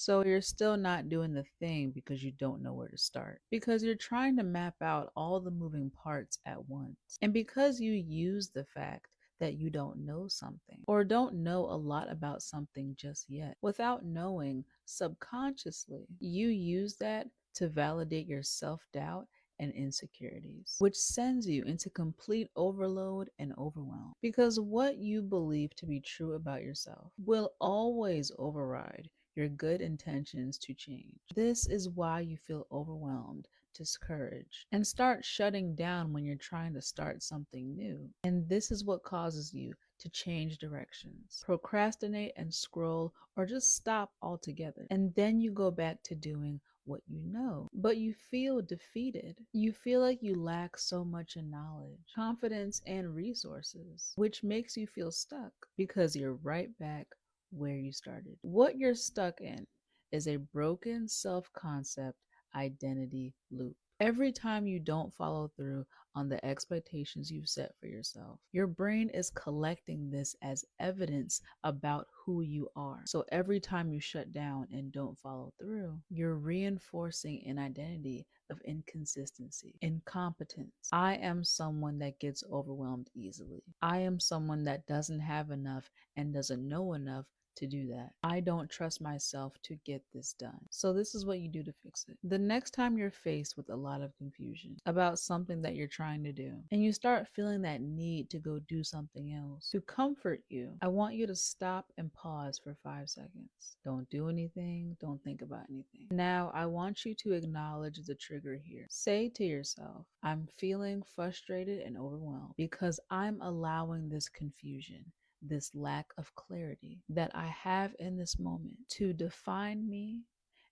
So you're still not doing the thing because you don't know where to start. Because you're trying to map out all the moving parts at once. And because you use the fact that you don't know something or don't know a lot about something just yet. Without knowing, subconsciously, you use that to validate your self doubt and insecurities, which sends you into complete overload and overwhelm. Because what you believe to be true about yourself will always override your good intentions to change. This is why you feel overwhelmed, discouraged, and start shutting down when you're trying to start something new. And this is what causes you to change directions, procrastinate and scroll, or just stop altogether. And then you go back to doing what you know, but you feel defeated. You feel like you lack so much in knowledge, confidence, and resources, which makes you feel stuck because you're right back where you started. What you're stuck in is a broken self concept identity loop. Every time you don't follow through on the expectations you've set for yourself, your brain is collecting this as evidence about who you are. So every time you shut down and don't follow through, you're reinforcing an identity of inconsistency, incompetence. I am someone that gets overwhelmed easily. I am someone that doesn't have enough and doesn't know enough to do that. I don't trust myself to get this done. So this is what you do to fix it. The next time you're faced with a lot of confusion about something that you're trying to do, and you start feeling that need to go do something else, to comfort you, I want you to stop and pause for 5 seconds. Don't do anything. Don't think about anything. Now, I want you to acknowledge the trigger here. Say to yourself, I'm feeling frustrated and overwhelmed because I'm allowing this confusion, this lack of clarity that I have in this moment to define me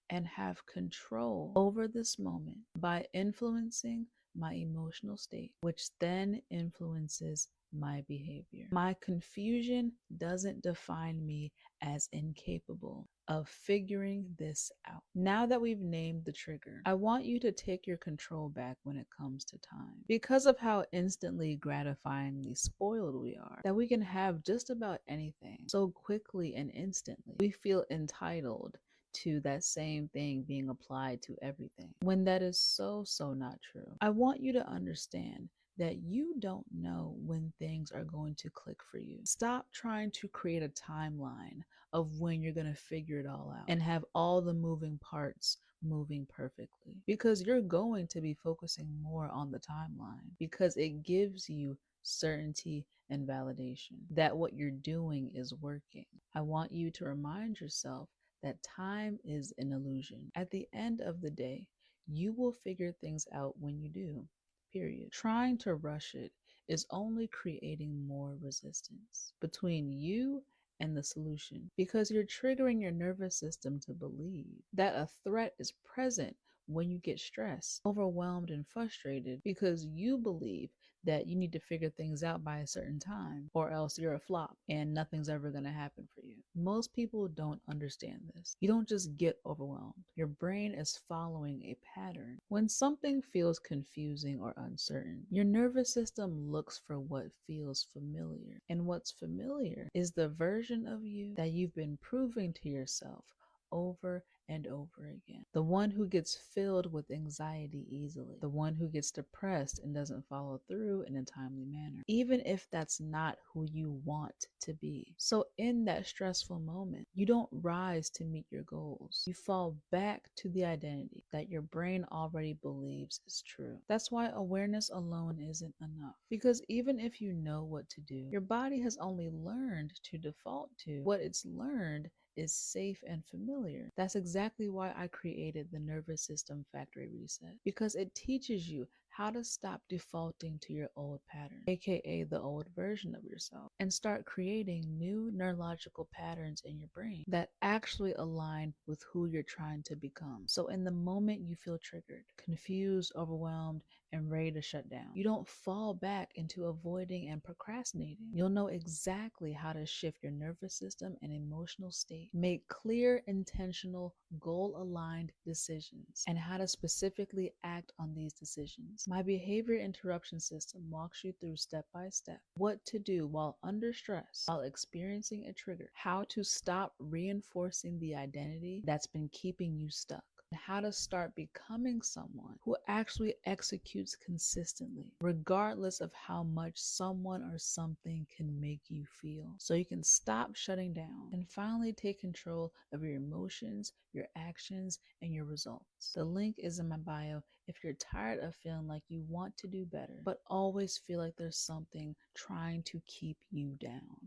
and have control over this moment by influencing my emotional state, which then influences my behavior. My confusion doesn't define me as incapable of figuring this out. Now that we've named the trigger, I want you to take your control back when it comes to time. Because of how instantly gratifyingly spoiled we are, that we can have just about anything so quickly and instantly, we feel entitled to that same thing being applied to everything, when that is so not true. I want you to understand that you don't know when things are going to click for you. Stop trying to create a timeline of when you're going to figure it all out and have all the moving parts moving perfectly, because you're going to be focusing more on the timeline because it gives you certainty and validation that what you're doing is working. I want you to remind yourself that time is an illusion. At the end of the day, you will figure things out when you do, period. Trying to rush it is only creating more resistance between you and the solution, because you're triggering your nervous system to believe that a threat is present when you get stressed, overwhelmed, and frustrated, because you believe that you need to figure things out by a certain time or else you're a flop and nothing's ever going to happen for you. Most people don't understand this. You don't just get overwhelmed. Your brain is following a pattern. When something feels confusing or uncertain, your nervous system looks for what feels familiar. And what's familiar is the version of you that you've been proving to yourself over and over again. The one who gets filled with anxiety easily. The one who gets depressed and doesn't follow through in a timely manner, even if that's not who you want to be. So in that stressful moment, you don't rise to meet your goals. You fall back to the identity that your brain already believes is true. That's why awareness alone isn't enough. Because even if you know what to do, your body has only learned to default to what it's learned is safe and familiar. That's exactly why I created the Nervous System Factory Reset, because it teaches you how to stop defaulting to your old pattern, aka the old version of yourself, and start creating new neurological patterns in your brain that actually align with who you're trying to become. So in the moment you feel triggered, confused, overwhelmed, and ready to shut down, you don't fall back into avoiding and procrastinating. You'll know exactly how to shift your nervous system and emotional state, make clear, intentional, goal-aligned decisions, and how to specifically act on these decisions interruptions. My behavior interruption system walks you through step by step what to do while under stress, while experiencing a trigger, how to stop reinforcing the identity that's been keeping you stuck, and how to start becoming someone who actually executes consistently, regardless of how much someone or something can make you feel. So you can stop shutting down and finally take control of your emotions, your actions, and your results. The link is in my bio if you're tired of feeling like you want to do better, but always feel like there's something trying to keep you down.